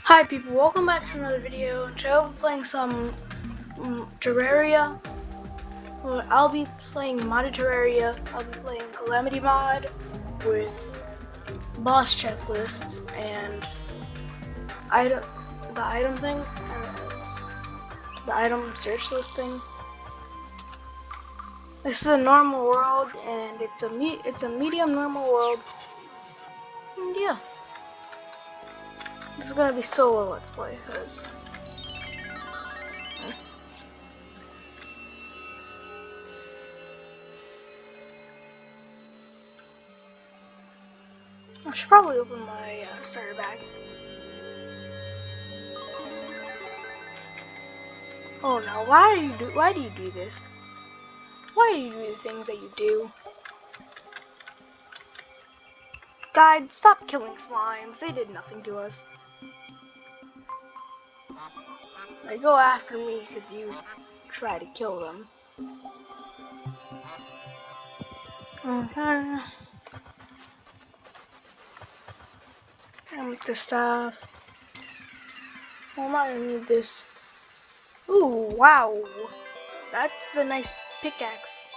Hi people, welcome back to another video. Today I'll be playing some Terraria. Well, I'll be playing modded Terraria. I'll be playing Calamity mod with boss checklists and the item thing, the item search list thing. This is a normal world and it's a medium normal world. And yeah. This is gonna be solo let's play because I should probably open my starter bag. Oh no! Why do you do this? Why do you do the things that you do? Guide, stop killing slimes. They did nothing to us. They go after me because you try to kill them. Okay. And with the stuff. Well, I'm not gonna need this. Ooh, wow. That's a nice pickaxe.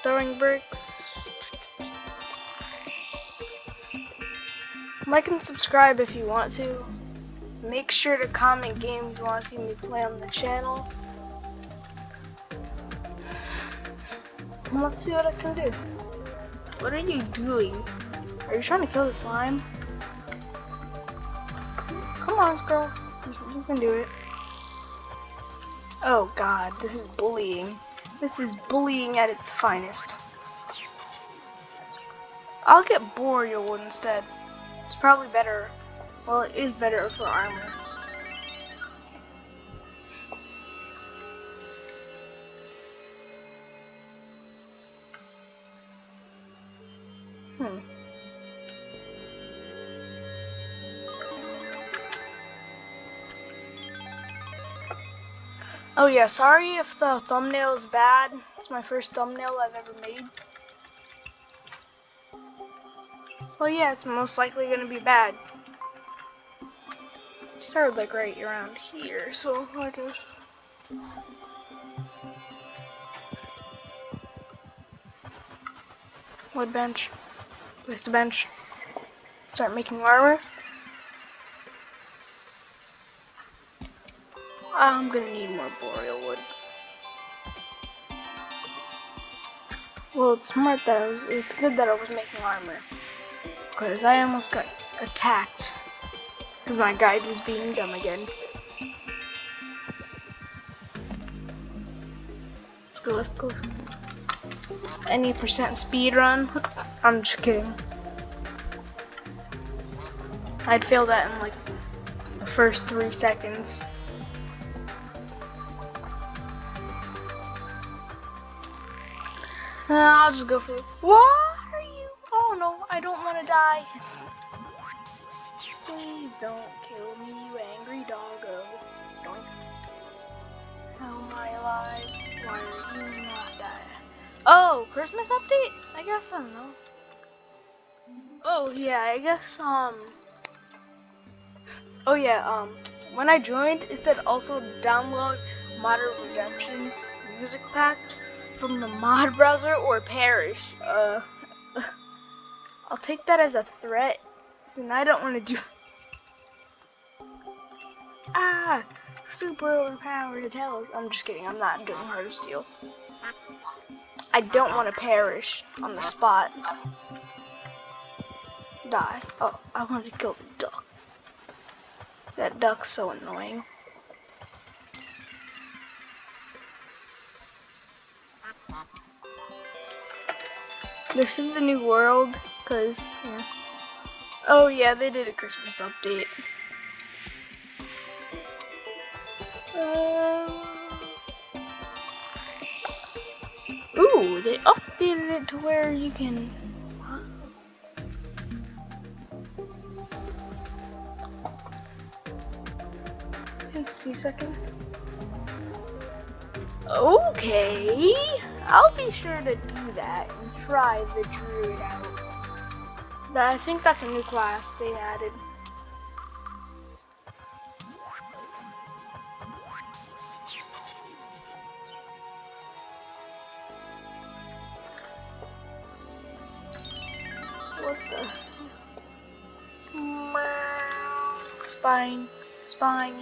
Throwing bricks. Like and subscribe if you want to. Make sure to comment games you want to see me play on the channel. And let's see what I can do. What are you doing? Are you trying to kill the slime? Come on, girl. You can do it. Oh god, this is bullying. This is bullying at its finest. I'll get boreal wood instead. It's probably better. Well, it is better for armor. Oh yeah, sorry if the thumbnail is bad. It's my first thumbnail I've ever made. So yeah, it's most likely gonna be bad. It started like right around here, so I just... Wood bench. Place the bench. Start making armor. I'm gonna need more boreal wood. Well, it's smart that it's good that I was making armor. Because I almost got attacked. Because my guide was being dumb again. Let's go. Any percent speed run? I'm just kidding. I'd fail that in like the first 3 seconds. I'll just go for it. What are you? Oh no, I don't want to die. Please don't kill me, you angry doggo. Doink. How am I alive? Why are you not dying? Oh, Christmas update? I guess, I don't know. Oh yeah, I guess, oh yeah, when I joined, it said also download Modern Redemption music pack from the mod browser or perish. I'll take that as a threat, and I don't want to do... super overpowered intelligence. I'm just kidding, I'm not doing Heart of Steel. I don't want to perish on the spot. Die. Oh, I want to kill the duck. That duck's so annoying. This is a new world, cause yeah. Oh yeah, they did a Christmas update. Ooh, they updated it to where you can. Let's see a second. Okay, I'll be sure to do that and try the druid out. I think that's a new class they added. What the? Spiny.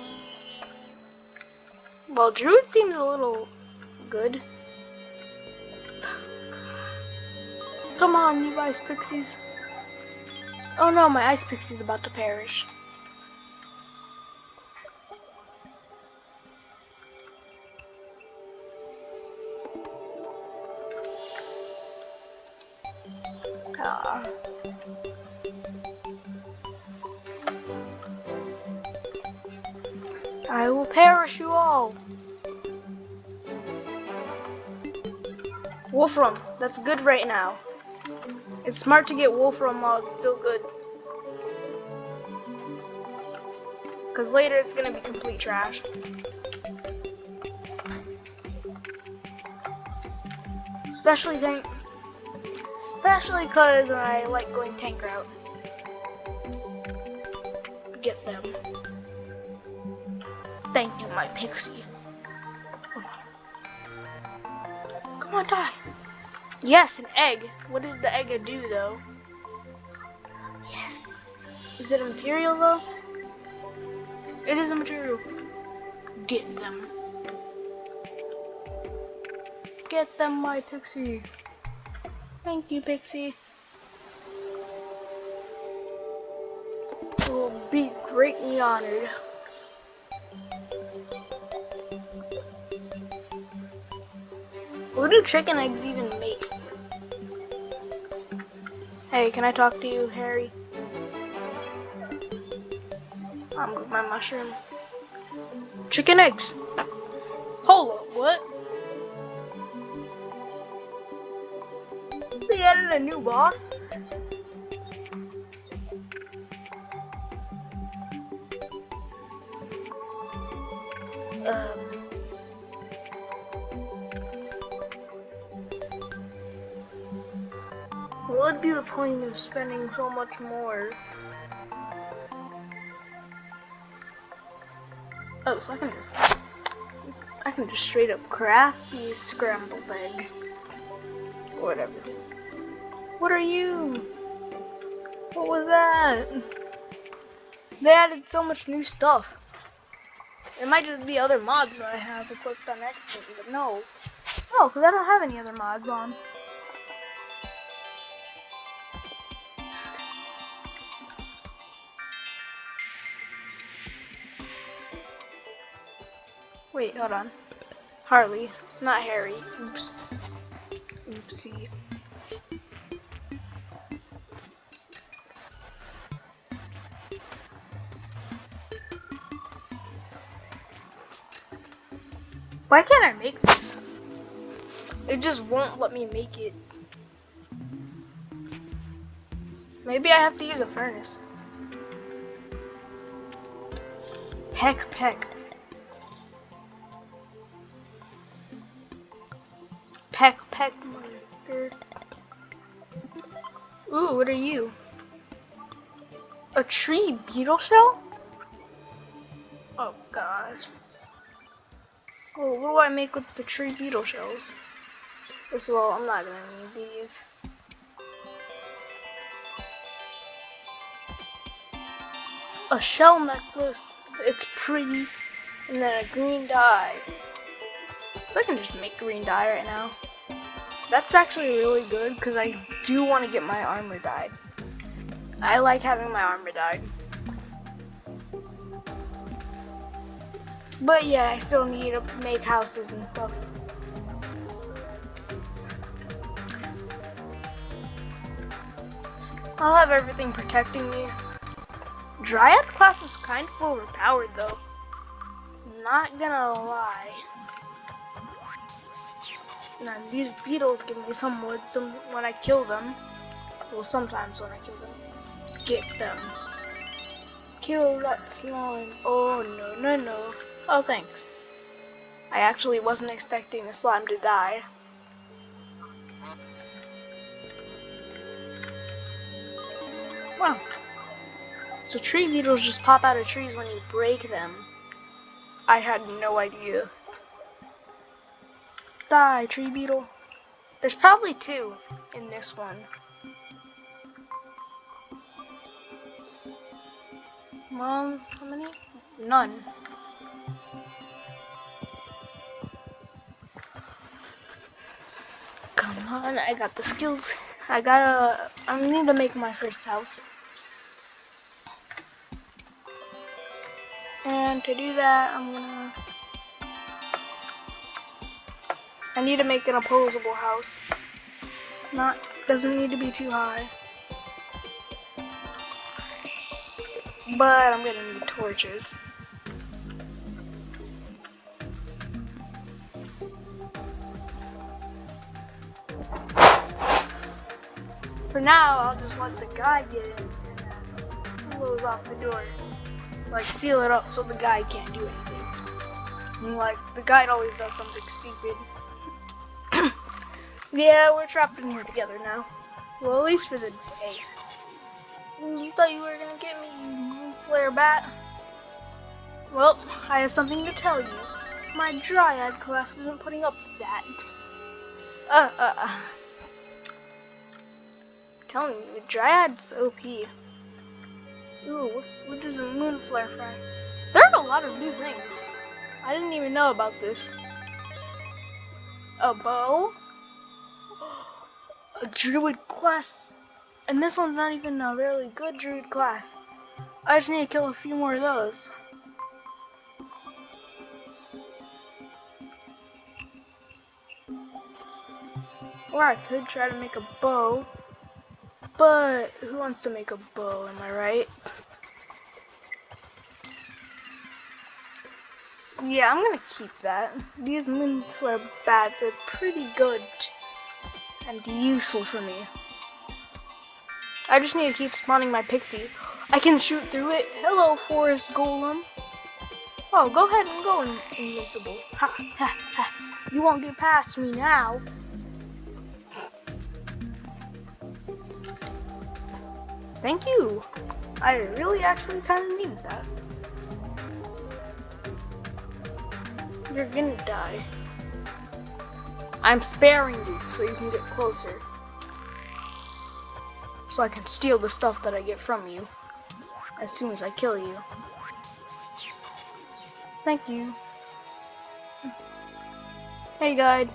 Well, druid seems a little good. Come on, you ice pixies. Oh no, my ice pixie's about to perish. Ah. I will perish you all. Wolfram, that's good right now. It's smart to get Wolfram while it's still good. Because later it's going to be complete trash. Especially because I like going tank route. Get them. Thank you, my pixie. Come on, die. Yes, an egg. What does the egg do, though? Yes. Is it a material, though? It is a material. Get them. Get them, my pixie. Thank you, pixie. You will be greatly honored. What do chicken eggs even make? Hey, can I talk to you, Harry? I'm with my mushroom. Chicken eggs. Hold up, what? They added a new boss? What would be the point of spending so much more? Oh, so I can just straight up craft these scrambled eggs. Or whatever. What are you? What was that? They added so much new stuff. It might just be other mods that I have equipped on accident, but no. No, because I don't have any other mods on. Wait, hold on. Harley, not Harry. Oops. Oopsie. Why can't I make this? It just won't let me make it. Maybe I have to use a furnace. Peck. Peck, my bird. Ooh, what are you? A tree beetle shell? Oh gosh. Oh, what do I make with the tree beetle shells? First of all, I'm not gonna need these. A shell necklace. It's pretty. And then a green dye. So I can just make green dye right now. That's actually really good because I do want to get my armor dyed. I like having my armor dyed. But yeah, I still need to make houses and stuff. I'll have everything protecting me. Dryad class is kind of overpowered though. Not gonna lie. Now these beetles give me some wood when I kill them. Well, sometimes when I kill them. Get them. Kill that slime. Oh no. Oh, thanks. I actually wasn't expecting the slime to die. Wow. So tree beetles just pop out of trees when you break them. I had no idea. Die, tree beetle. There's probably 2 in this one. Mom, how many? None. Come on, I got the skills. I need to make my first house. And to do that, I need to make an opposable house. Doesn't need to be too high. But I'm gonna need torches. For now, I'll just let the guy get in and close off the door. Like, seal it up so the guy can't do anything. And, like, the guy always does something stupid. Yeah, we're trapped in here together now. Well, at least for the day. You thought you were gonna get me, you flare bat? Well, I have something to tell you. My dryad class isn't putting up with that. Telling you, dryad's OP. Ooh, what does a moon flare fry? There are a lot of new things. I didn't even know about this. A bow? A druid class. And this one's not even a really good druid class. I just need to kill a few more of those. Or I could try to make a bow. But who wants to make a bow, am I right? Yeah, I'm gonna keep that. These moonflare bats are pretty good and useful for me. I just need to keep spawning my pixie. I can shoot through it. Hello, forest golem. Oh, go ahead and go invincible. Ha ha ha. You won't get past me now. Thank you. I really actually kind of needed that. You're gonna die. I'm sparing you so you can get closer. So I can steal the stuff that I get from you as soon as I kill you. Thank you. Hey guide.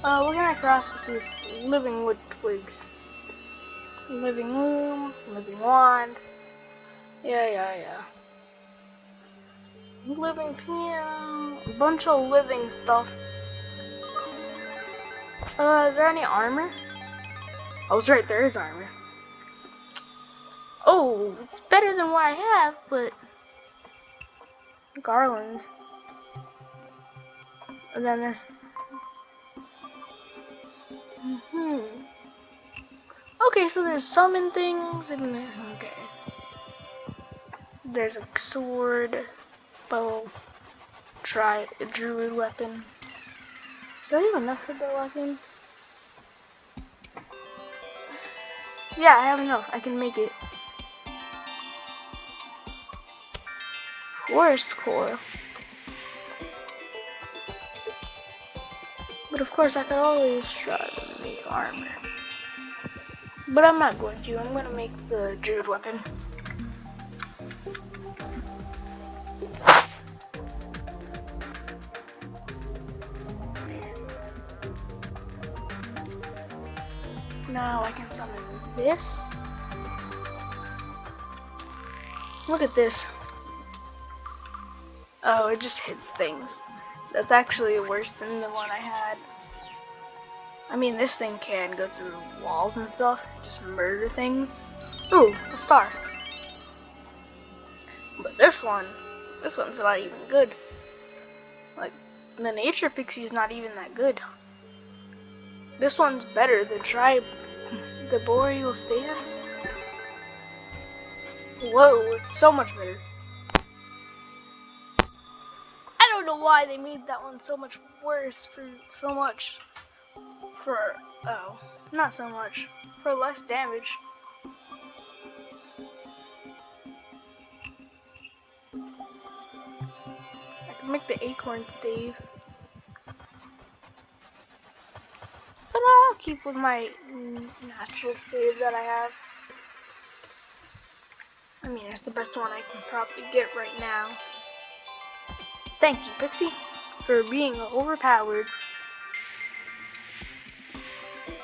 We're gonna craft these living wood twigs. Living loom, living wand. Yeah. Living piano, a bunch of living stuff. Is there any armor? I was right, there is armor. Oh, it's better than what I have, but garland. And then there's Okay, so there's summon things and okay. There's a sword, bow, try a druid weapon. Do I have enough for the weapon? Yeah, I have enough. I can make it. Forest core. But of course, I could always try to make armor. But I'm not going to. I'm going to make the druid weapon. Now I can summon this. Look at this. Oh, it just hits things. That's actually worse than the one I had. I mean, this thing can go through walls and stuff, just murder things. Ooh, a star. But this one's not even good. Like, the nature pixie is not even that good. This one's better. The boreal staff. Whoa, it's so much better. I don't know why they made that one so much worse not so much, for less damage. I can make the acorn stave. But I'll keep with my natural stave that I have. I mean, it's the best one I can probably get right now. Thank you, Pixie, for being overpowered.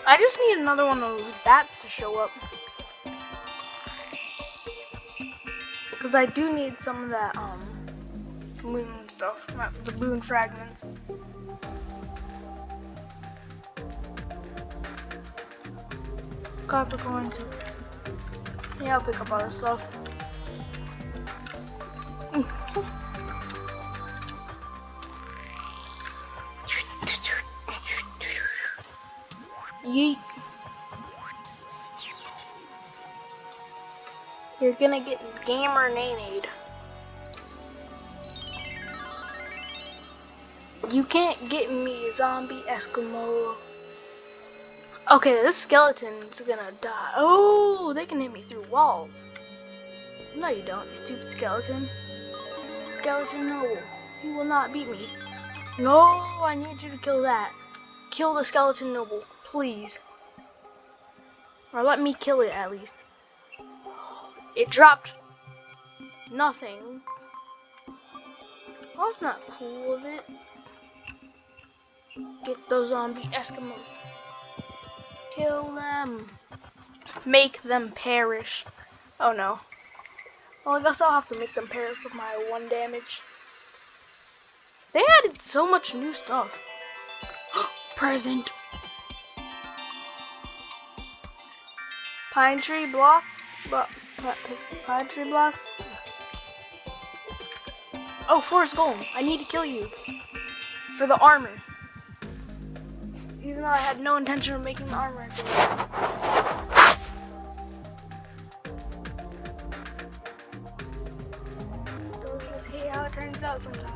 I just need another one of those bats to show up. Because I do need some of that, moon stuff, the moon fragments. Copper going to. Yeah, I'll pick up all this stuff. Yeet. You're gonna get gamer-nade. You can't get me, zombie Eskimo. Okay, this skeleton's gonna die. Oh, they can hit me through walls. No, you don't, you stupid skeleton. Skeleton, no. You will not beat me. No, I need you to kill that. Kill the skeleton noble, please. Or let me kill it at least. It dropped nothing. Well, that's not cool of it. Get those zombie Eskimos. Kill them. Make them perish. Oh no. Well, I guess I'll have to make them perish with my 1 damage. They added so much new stuff. Present. Pine tree block. Pine tree blocks. Oh, forest golem. I need to kill you. For the armor. Even though I had no intention of making the armor. Don't just hate how it turns out sometimes.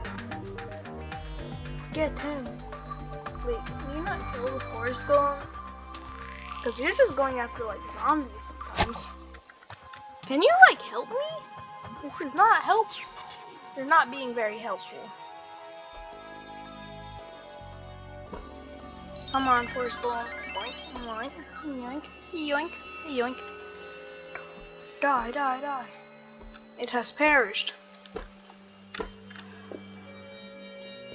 Get him. Wait, can you not kill the forest golem? Because you're just going after like zombies sometimes. Can you like help me? This is not help. You're not being very helpful. Come on, forest golem. Boink, boink, yoink, yoink, yoink. Die, die, die. It has perished.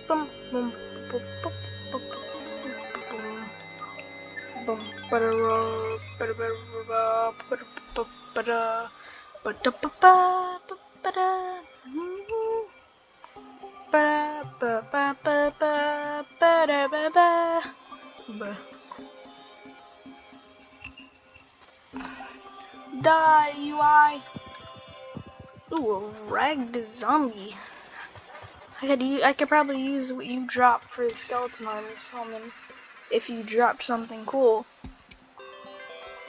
Boom, boom, boom, boom, boom, boom, boom, Die, UI. Ooh, a ragged zombie. I could probably use what you dropped for the skeleton armor summon if you dropped something cool.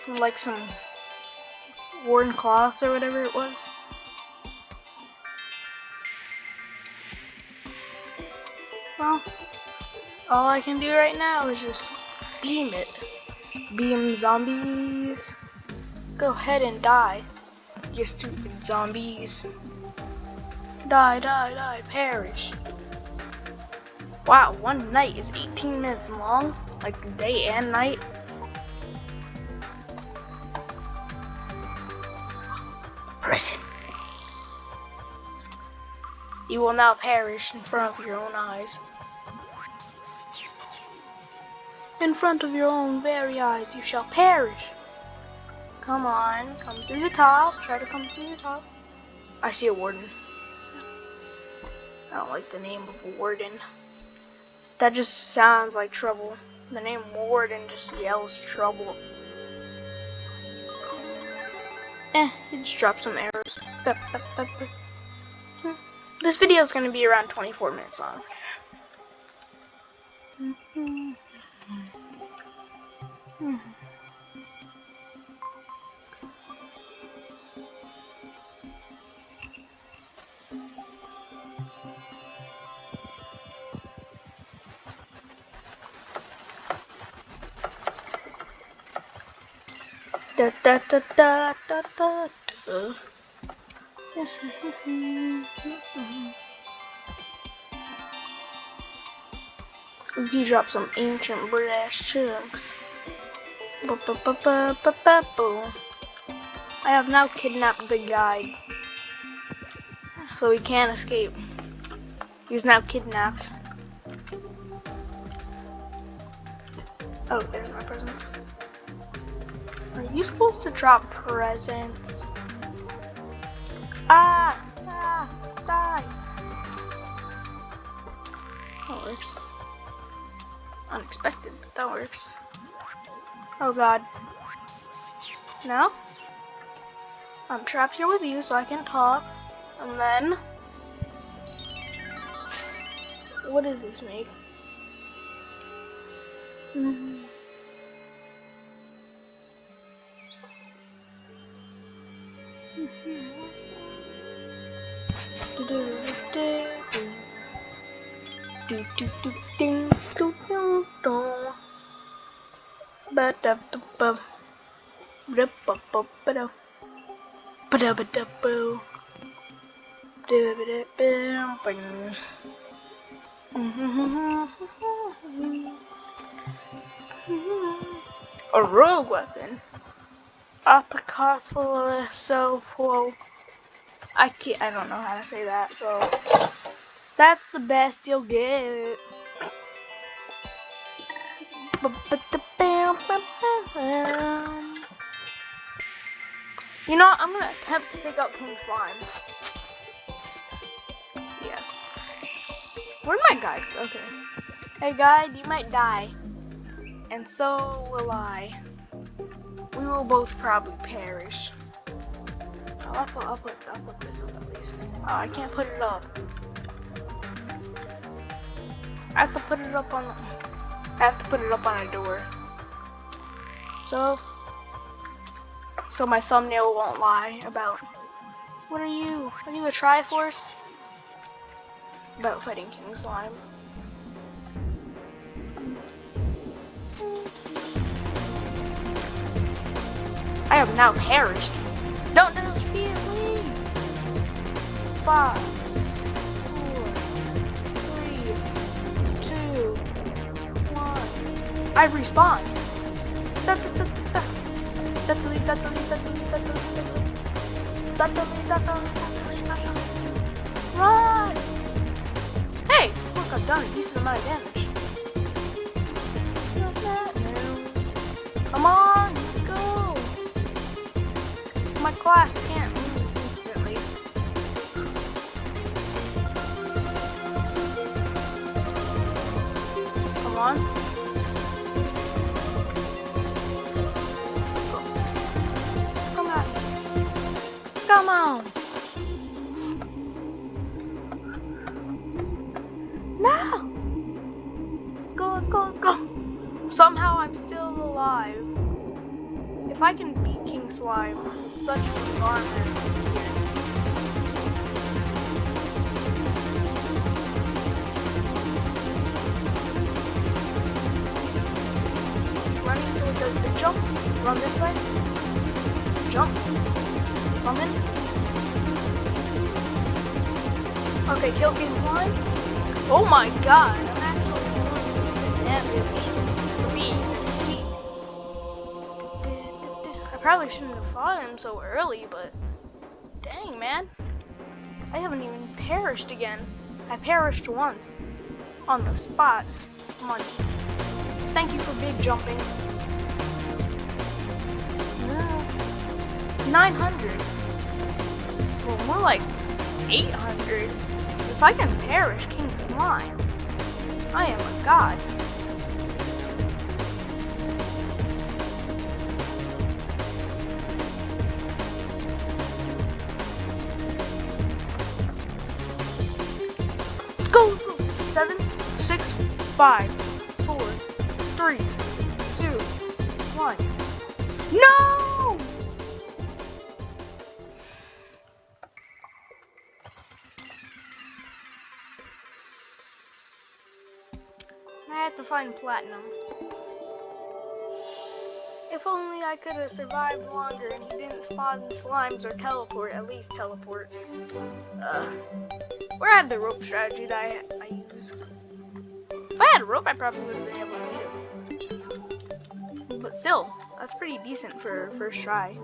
Like some worn cloths or whatever it was. Well, all I can do right now is just beam it. Beam zombies. Go ahead and die, you stupid zombies. Die, die, die, perish. Wow, one night is 18 minutes long, like day and night. Prison. You will now perish in front of your own eyes. In front of your own very eyes, you shall perish. Come on, come through the top. Try to come through the top. I see a warden. I don't like the name of a warden. That just sounds like trouble. The name warden just yells trouble. It just dropped some arrows. This video is going to be around 24 minutes long. Da da da da da da da. He dropped some ancient brass chunks. I have now kidnapped the guide, so he can't escape. He's now kidnapped. Oh, there's my present. Are you supposed to drop presents? Die! That works. Unexpected, but that works. Oh god. Now, I'm trapped here with you so I can talk. And then, what does this make? A rogue weapon. So I don't know how to say that, so that's the best you'll get. You know, I'm gonna attempt to take out King Slime. Yeah. Where'd my guide go? Okay. Hey guide, you might die. And so will I. We will both probably perish. I'll put this up at least. Oh, I can't put it up. I have to put it up on a door. So my thumbnail won't lie about what are you? Are you a Triforce? About fighting King Slime. I have now perished. Don't disappear, please. 5, 4, 3, 2, 1. I respawned. Run! Hey, look, I've done a decent amount of damage. Come on, let's go. My class can't lose instantly. Come on. Come on! No! Let's go. Somehow I'm still alive. If I can beat King Slime, such an armor. Running until it does the jump. Run this way. Jump. Summon. Okay, kill King Slime. Oh my god, I'm actually doing decent damage. For me, I probably shouldn't have fought him so early, but dang, man. I haven't even perished again. I perished once. On the spot. Come on. Thank you for big jumping. 900. Well, more like 800. If I can perish King Slime, I am a god. Let's go! 7, 6, 5, 4, 3, 2, 1. No! I have to find platinum. if only I could have survived longer and he didn't spawn slimes or teleport, at least teleport. Or I had the rope strategy that I use. If I had a rope, I probably would have been able to beat him. But still, that's pretty decent for first try.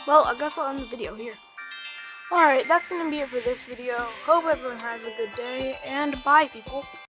Well, I guess I'll end the video here. Alright, that's going to be it for this video. Hope everyone has a good day, and bye, people.